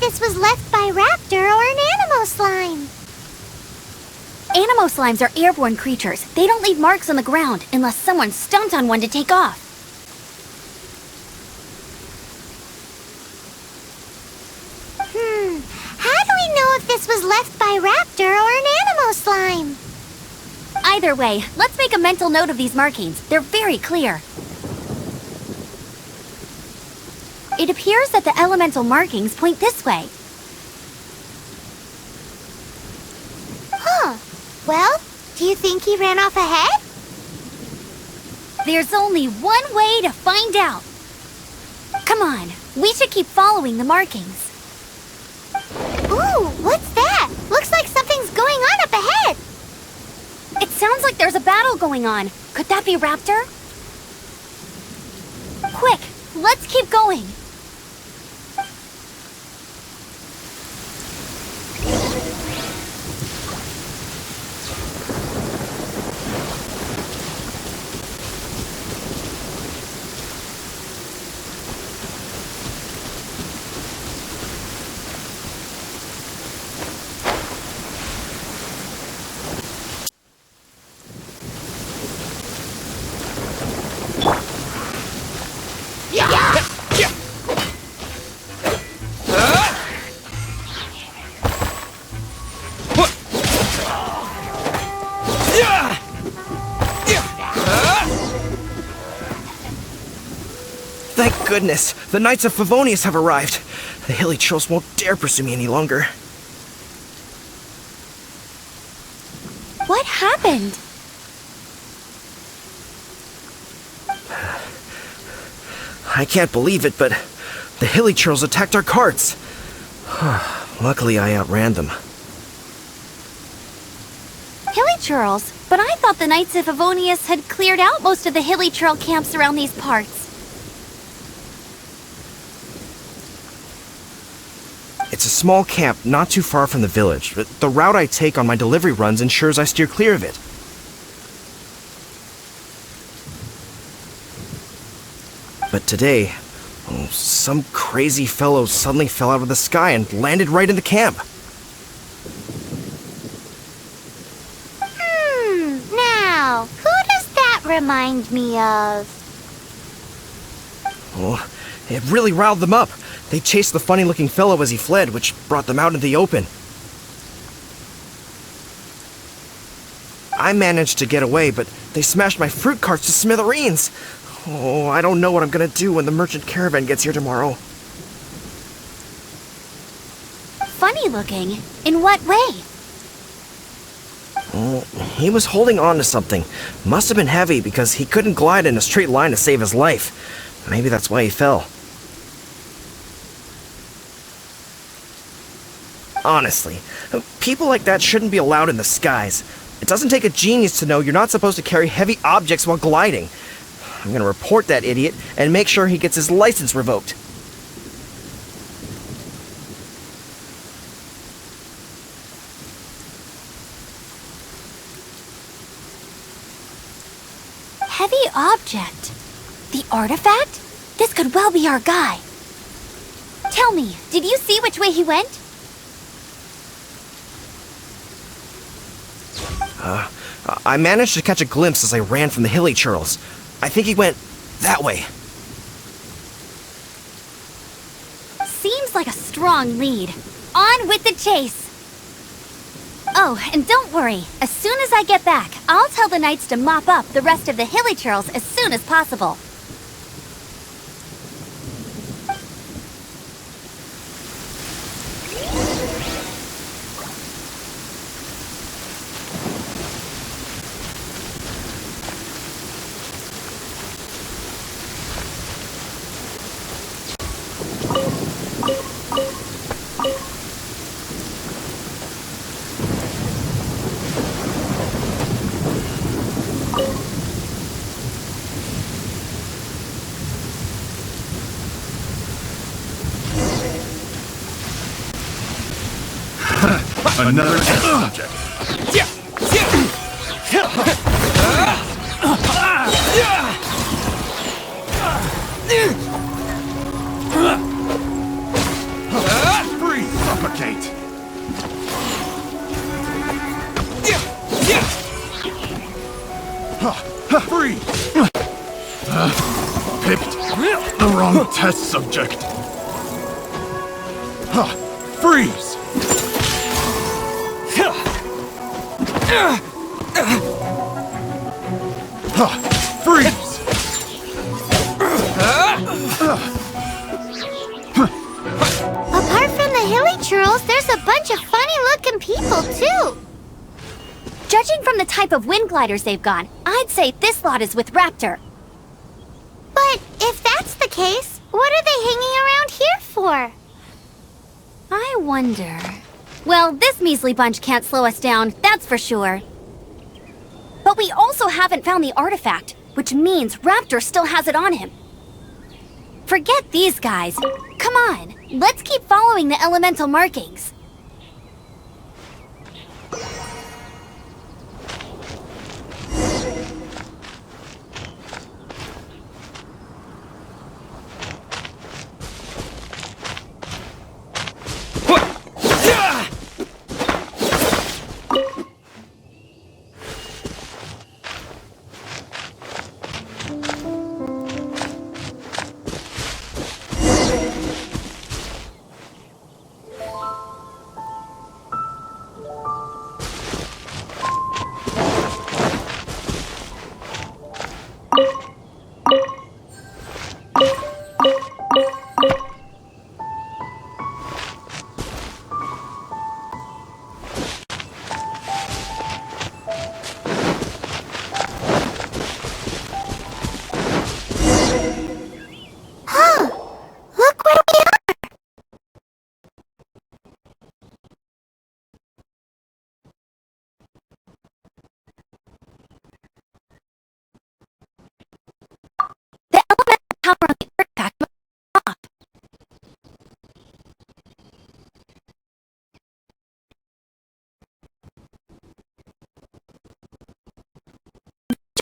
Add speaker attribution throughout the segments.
Speaker 1: this was left by raptor or an animo slime.
Speaker 2: Animo slimes are airborne creatures. They don't leave marks on the ground unless someone stomped on one to take off.
Speaker 1: How do we know if this was left by raptor or an animo slime?
Speaker 2: Either way, let's make a mental note of these markings. They're very clear. It appears that the elemental markings point this way.
Speaker 1: Huh. Well, do you think he ran off ahead?
Speaker 2: There's only one way to find out. Come on, we should keep following the markings.
Speaker 1: Ooh, what's that? Looks like something's going on up ahead.
Speaker 2: It sounds like there's a battle going on. Could that be Raptor? Quick, let's keep going.
Speaker 3: Thank goodness, the Knights of Favonius have arrived. The hilly trolls won't dare pursue me any longer.
Speaker 2: What happened?
Speaker 3: I can't believe it, but the hilly trolls attacked our carts. Luckily, I outran them.
Speaker 2: Hilly churls? But I thought the Knights of Favonius had cleared out most of the hilly churl camps around these parts.
Speaker 3: It's a small camp not too far from the village. The route I take on my delivery runs ensures I steer clear of it. But today, some crazy fellow suddenly fell out of the sky and landed right in the camp.
Speaker 1: Now, who does that remind me of?
Speaker 3: Oh, it really riled them up. They chased the funny-looking fellow as he fled, which brought them out into the open. I managed to get away, but they smashed my fruit carts to smithereens. Oh, I don't know what I'm gonna do when the merchant caravan gets here tomorrow.
Speaker 2: Funny looking? In what way?
Speaker 3: Oh, he was holding on to something. Must have been heavy because he couldn't glide in a straight line to save his life. Maybe that's why he fell. Honestly, people like that shouldn't be allowed in the skies. It doesn't take a genius to know you're not supposed to carry heavy objects while gliding. I'm gonna report that idiot and make sure he gets his license revoked.
Speaker 2: Heavy object? The artifact? This could well be our guy. Tell me, did you see which way he went?
Speaker 3: I managed to catch a glimpse as I ran from the hilly churls. I think he went that way.
Speaker 2: Seems like a strong lead. On with the chase! Oh, and don't worry. As soon as I get back, I'll tell the knights to mop up the rest of the hilly churls as soon as possible.
Speaker 4: Another object. Freeze! The wrong test subject. Huh. Freeze! Huh. Freeze!
Speaker 1: Apart from the hilly churls, there's a bunch of funny-looking people, too.
Speaker 2: Judging from the type of wind gliders they've got, I'd say this lot is with Raptor.
Speaker 1: But if that's the case, what are they hanging around here for?
Speaker 2: I wonder... Well, this measly bunch can't slow us down, that's for sure. But we also haven't found the artifact, which means Raptor still has it on him. Forget these guys. Come on, let's keep following the elemental markings.
Speaker 1: Look where we are!
Speaker 2: The elemental power of the artifact must be off.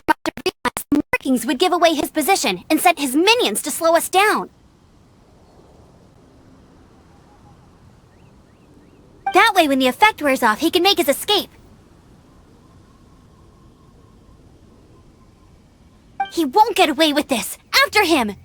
Speaker 2: Must have realized the markings would give away his position and sent his minions to slow us down. That way, when the effect wears off, he can make his escape. He won't get away with this! After him!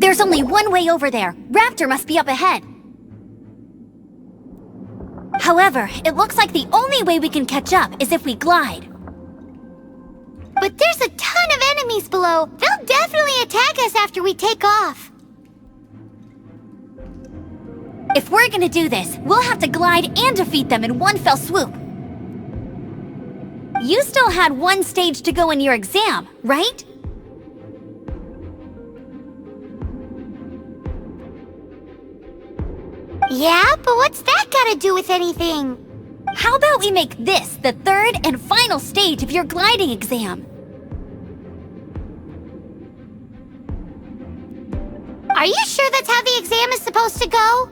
Speaker 2: There's only one way over there. Raptor must be up ahead. However, it looks like the only way we can catch up is if we glide.
Speaker 1: But there's a ton of enemies below. They'll definitely attack us after we take off.
Speaker 2: If we're gonna do this, we'll have to glide and defeat them in one fell swoop. You still had one stage to go in your exam, right?
Speaker 1: Yeah, but what's that got to do with anything?
Speaker 2: How about we make this the third and final stage of your gliding exam?
Speaker 1: Are you sure that's how the exam is supposed to go?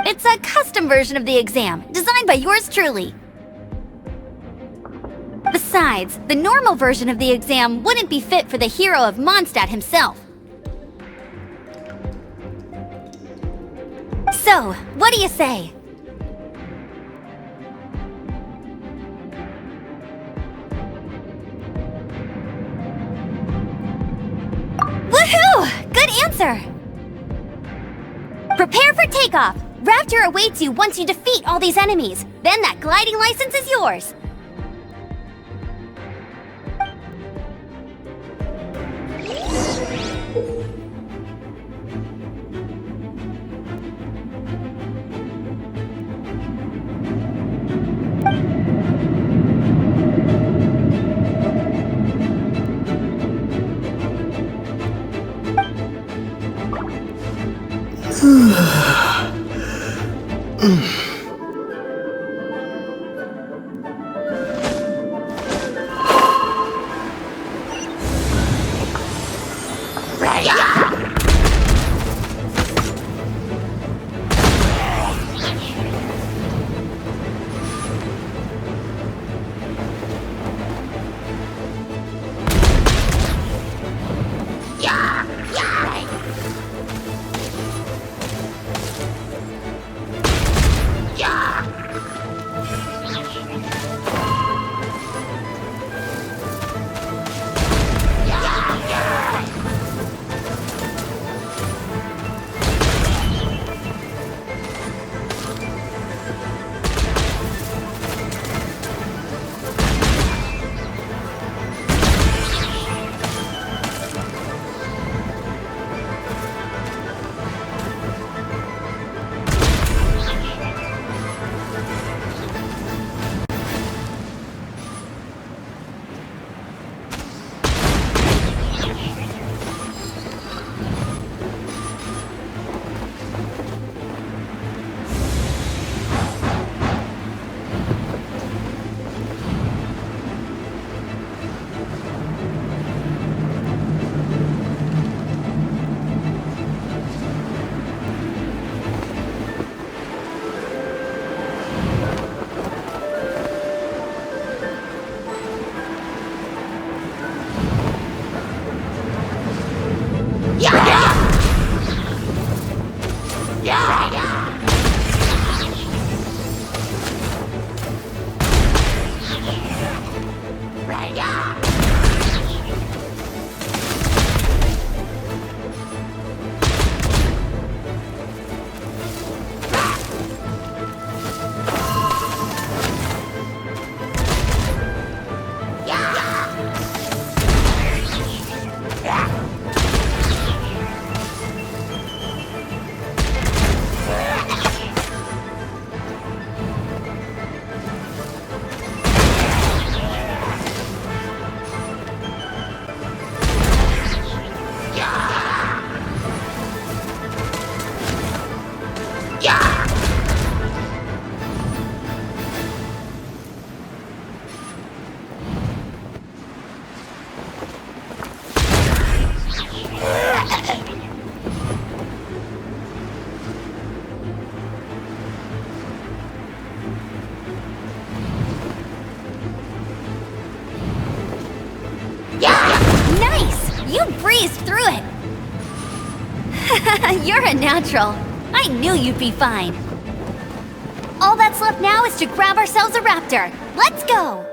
Speaker 2: It's a custom version of the exam, designed by yours truly. Besides, the normal version of the exam wouldn't be fit for the hero of Mondstadt himself. So, what do you say? Woohoo! Good answer! Prepare for takeoff! Raptor awaits you once you defeat all these enemies. Then that gliding license is yours. You breezed through it! You're a natural. I knew you'd be fine. All that's left now is to grab ourselves a raptor. Let's go!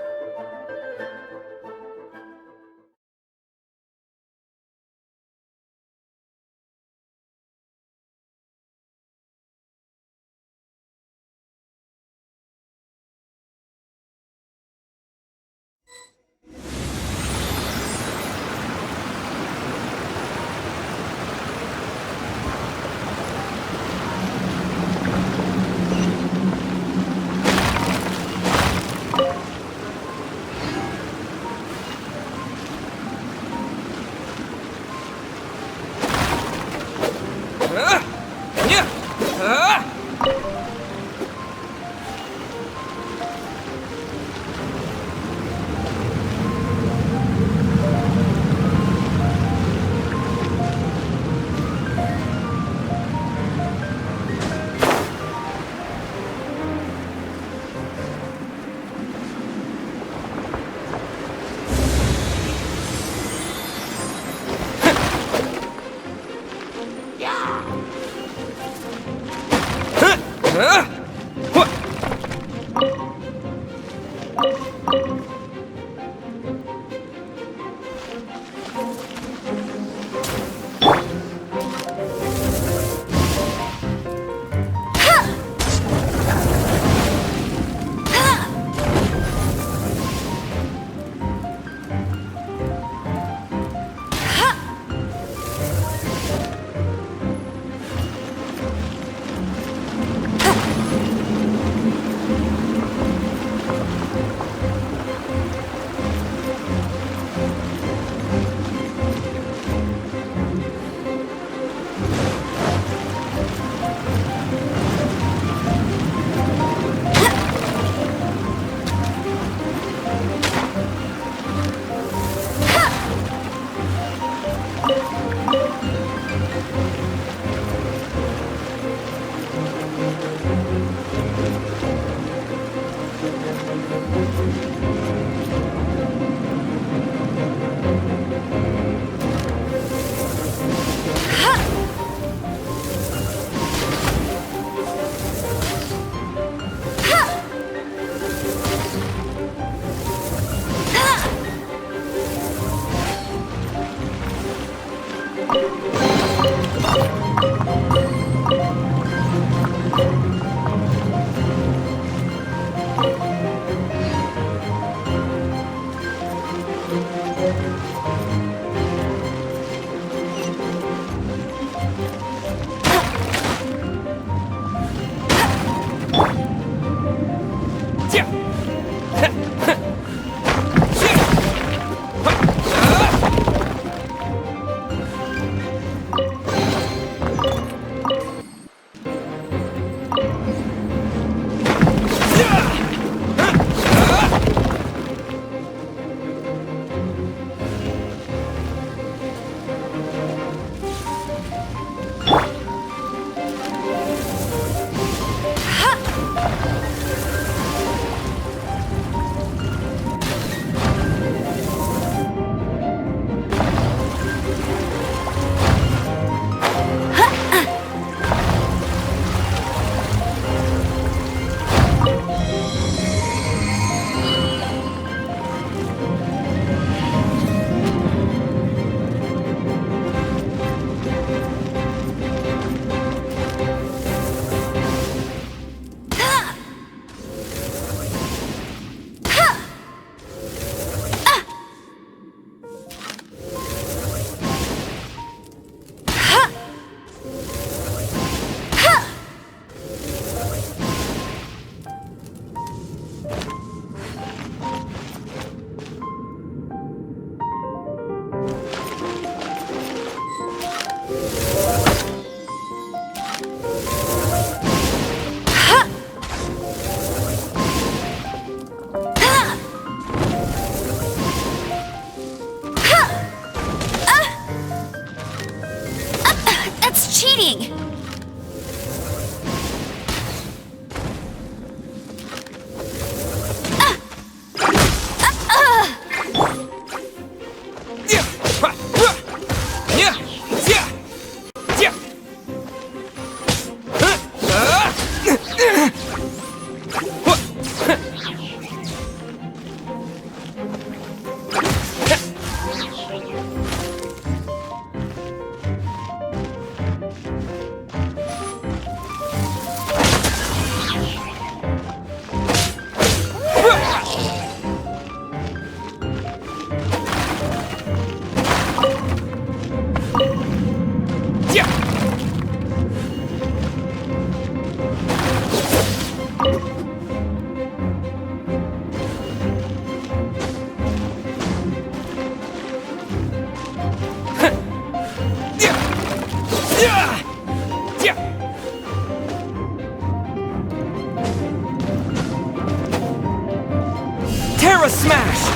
Speaker 2: cheating!
Speaker 5: Terra Smash!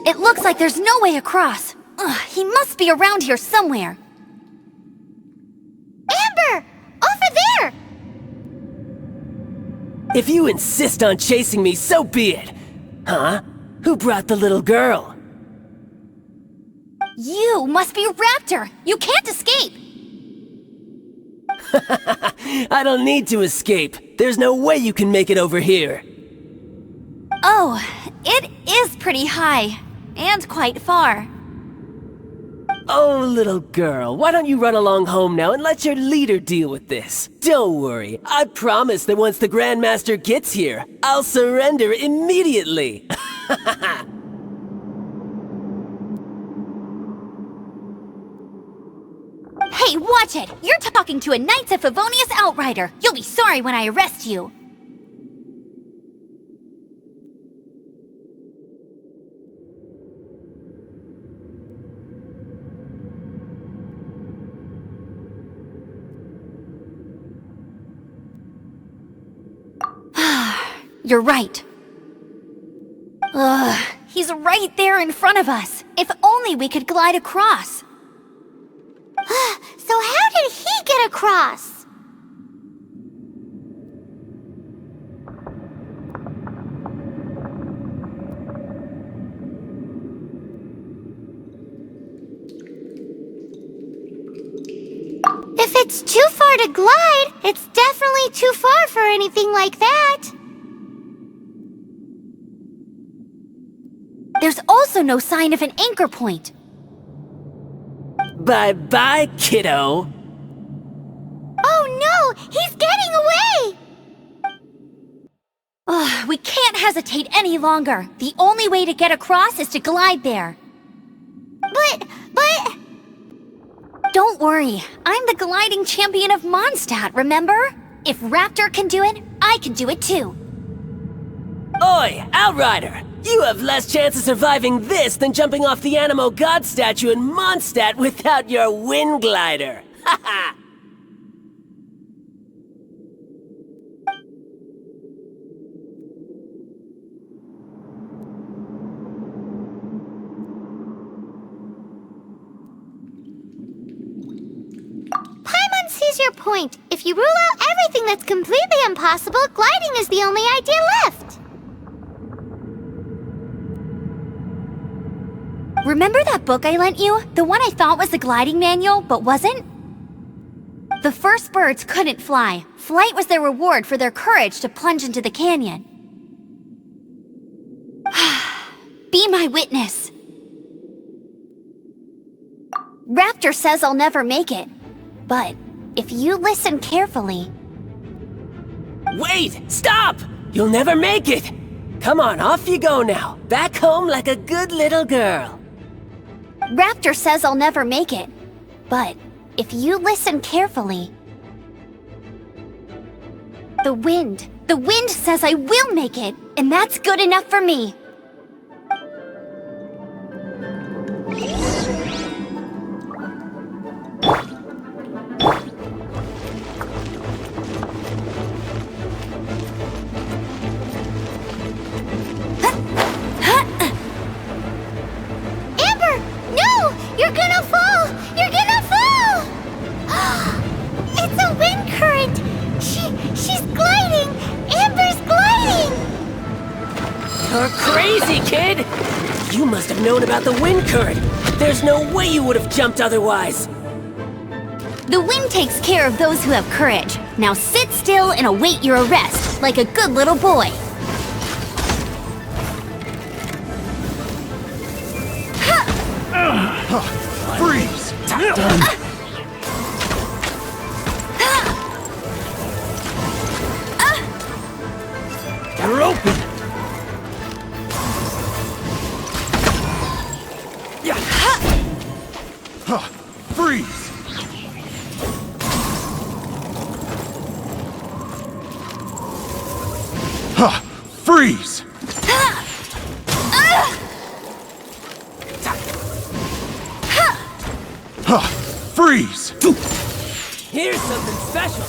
Speaker 2: It looks like there's no way across. Ugh, he must be around here somewhere.
Speaker 1: Amber! Over there!
Speaker 5: If you insist on chasing me, so be it. Huh? Who brought the little girl?
Speaker 2: You must be Raptor! You can't escape!
Speaker 5: I don't need to escape. There's no way you can make it over here.
Speaker 2: Oh, it is pretty high. And quite far.
Speaker 5: Oh, little girl, why don't you run along home now and let your leader deal with this? Don't worry, I promise that once the Grandmaster gets here, I'll surrender immediately.
Speaker 2: Hey, watch it! You're talking to a Knights of Favonius outrider! You'll be sorry when I arrest you! You're right. Ugh, he's right there in front of us. If only we could glide across.
Speaker 1: So how did he get across? If it's too far to glide, it's definitely too far for anything like that.
Speaker 2: There's also no sign of an anchor point.
Speaker 5: Bye-bye, kiddo.
Speaker 1: Oh no! He's getting away!
Speaker 2: Ugh, we can't hesitate any longer. The only way to get across is to glide there.
Speaker 1: But...
Speaker 2: Don't worry, I'm the gliding champion of Mondstadt, remember? If Raptor can do it, I can do it too.
Speaker 5: Oi, Outrider! You have less chance of surviving this than jumping off the Animo God statue in Mondstadt without your wind glider! Haha!
Speaker 1: Paimon sees your point. If you rule out everything that's completely impossible, gliding is the only idea left.
Speaker 2: Remember that book I lent you? The one I thought was the gliding manual, but wasn't? The first birds couldn't fly. Flight was their reward for their courage to plunge into the canyon. Be my witness. Raptor says I'll never make it. But if you listen carefully...
Speaker 5: Wait! Stop! You'll never make it! Come on, off you go now. Back home like a good little girl.
Speaker 2: Raptor says I'll never make it. But if you listen carefully... The wind says I will make it, and that's good enough for me.
Speaker 1: Amber! No! You're gonna fall! You're gonna fall! It's a wind current! She's gliding! Amber's gliding!
Speaker 5: You're crazy, kid! You must have known about the wind current. There's no way you would have jumped otherwise.
Speaker 2: The wind takes care of those who have courage. Now sit still and await your arrest, like a good little boy.
Speaker 4: Freeze!
Speaker 5: You're open!
Speaker 4: Freeze! Freeze! Freeze!
Speaker 5: Here's something special!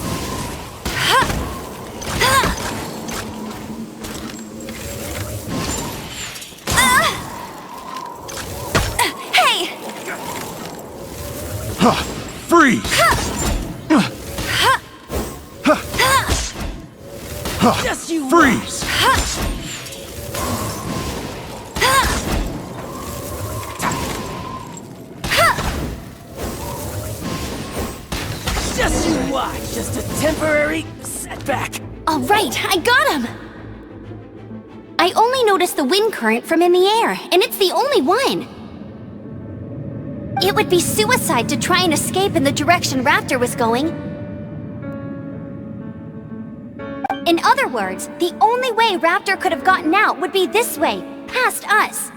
Speaker 4: freeze!
Speaker 5: Just you
Speaker 4: Freeze!
Speaker 5: Just you watch. Just a temporary setback.
Speaker 2: All right, I got him! I only noticed the wind current from in the air, and it's the only one. It would be suicide to try and escape in the direction Raptor was going. In other words, the only way Raptor could have gotten out would be this way, past us.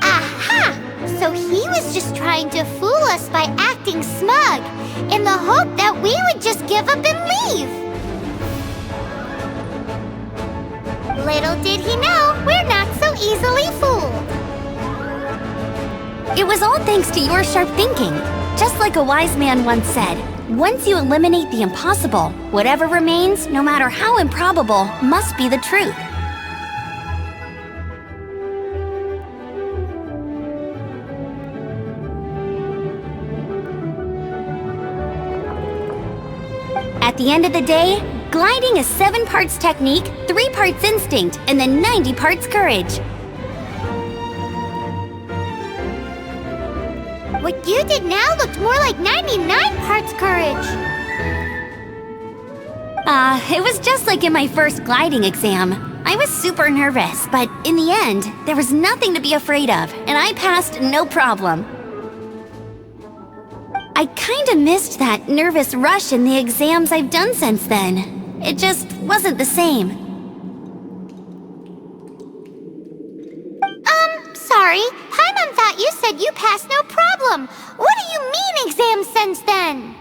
Speaker 1: Aha! So he was just trying to fool us by acting smug, in the hope that we would just give up and leave. Little did he know, we're not so easily fooled.
Speaker 2: It was all thanks to your sharp thinking. Just like a wise man once said, once you eliminate the impossible, whatever remains, no matter how improbable, must be the truth. At the end of the day, gliding is 7 parts technique, 3 parts instinct, and then 90 parts courage.
Speaker 1: What you did now looked more like 99 parts courage.
Speaker 2: It was just like in my first gliding exam. I was super nervous, but in the end, there was nothing to be afraid of, and I passed no problem. I kinda missed that nervous rush in the exams I've done since then. It just wasn't the same.
Speaker 1: Sorry. Paimon thought you said you passed no problem. What do you mean exams since then?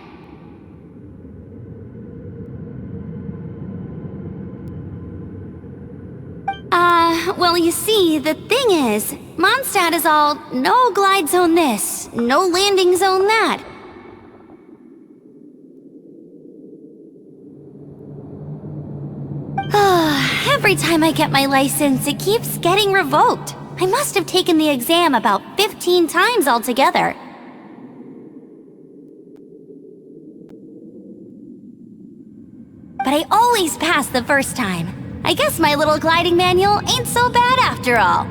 Speaker 2: Well, you see, the thing is, Mondstadt is all no glide zone this, no landing zone that. Every time I get my license, it keeps getting revoked. I must have taken the exam about 15 times altogether. But I always pass the first time. I guess my little gliding manual ain't so bad after all.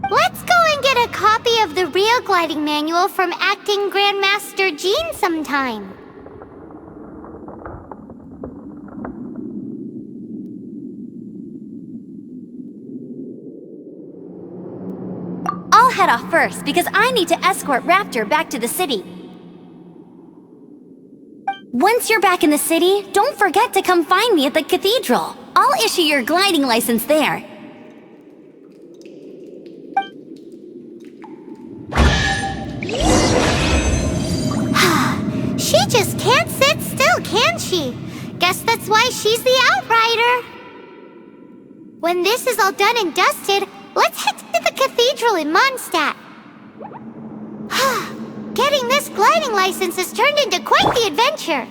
Speaker 1: Let's go and get a copy of the real gliding manual from Acting Grandmaster Jean sometime.
Speaker 2: I'll head off first because I need to escort Raptor back to the city. Once you're back in the city, don't forget to come find me at the cathedral. I'll issue your gliding license there.
Speaker 1: She just can't sit still, can she? Guess that's why she's the Outrider. When this is all done and dusted, let's head to the cathedral in Mondstadt. Getting this gliding license has turned into quite the adventure.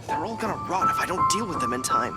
Speaker 3: They're all gonna rot if I don't deal with them in time.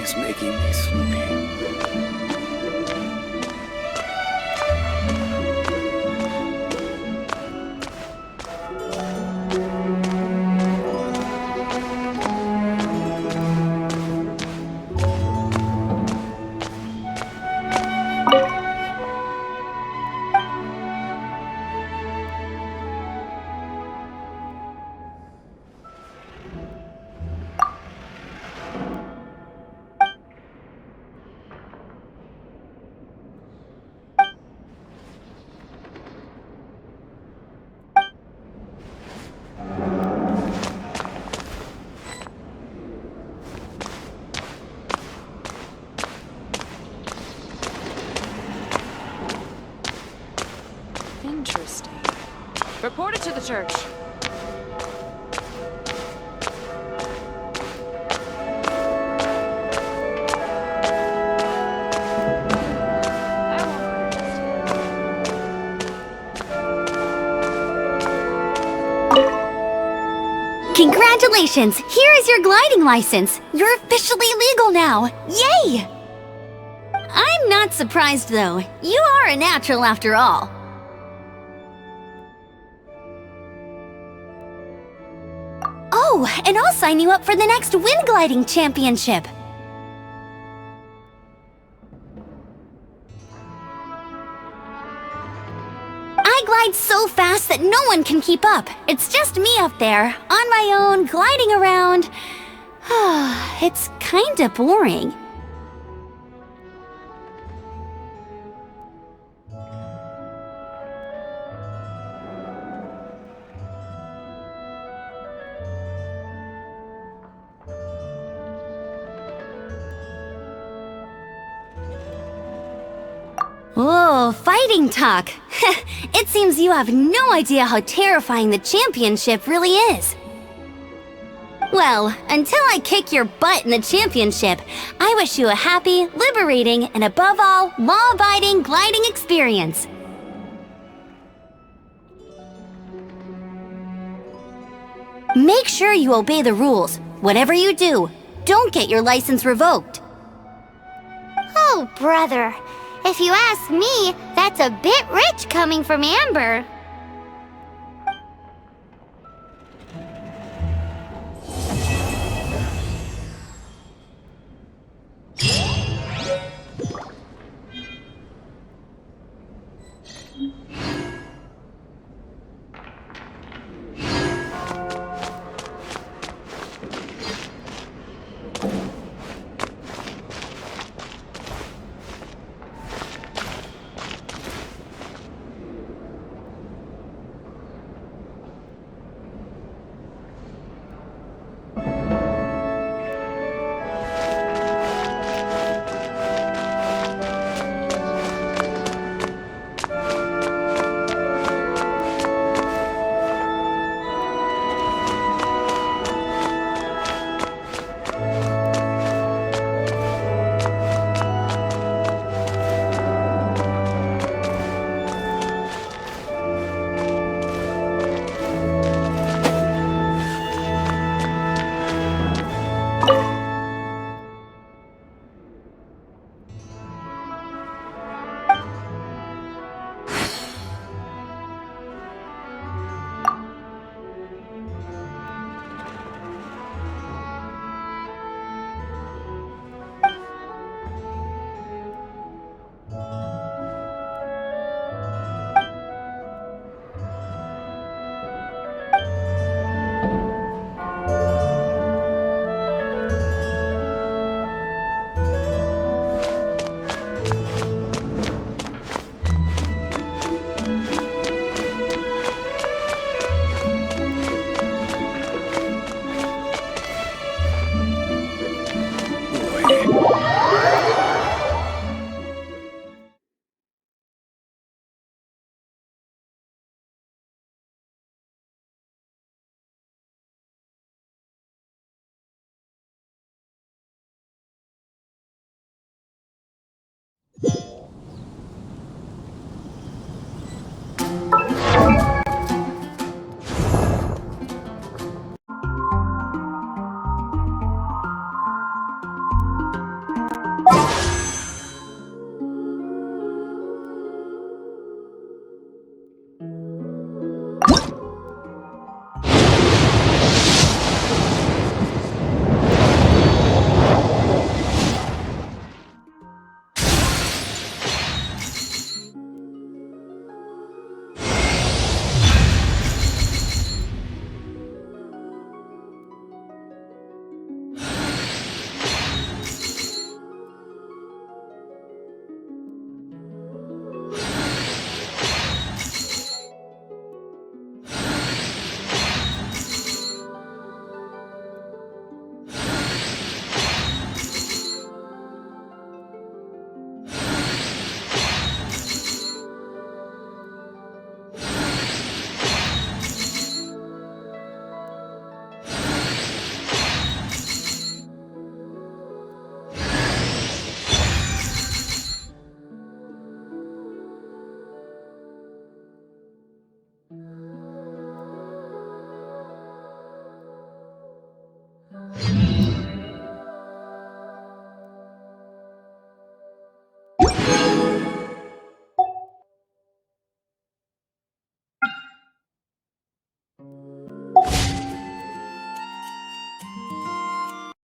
Speaker 6: is making me sleepy.
Speaker 1: church.
Speaker 2: Congratulations! Here is your gliding license. You're officially legal now. Yay! I'm not surprised though. You are a natural after all. Oh, and I'll sign you up for the next wind gliding championship. I glide so fast that no one can keep up. It's just me up there, on my own, gliding around. It's kinda boring. Oh, fighting talk. It seems you have no idea how terrifying the championship really is. Well, until I kick your butt in the championship, I wish you a happy, liberating, and above all, law-abiding gliding experience. Make sure you obey the rules. Whatever you do, don't get your license revoked.
Speaker 1: Oh, brother. If you ask me, that's a bit rich coming from Amber.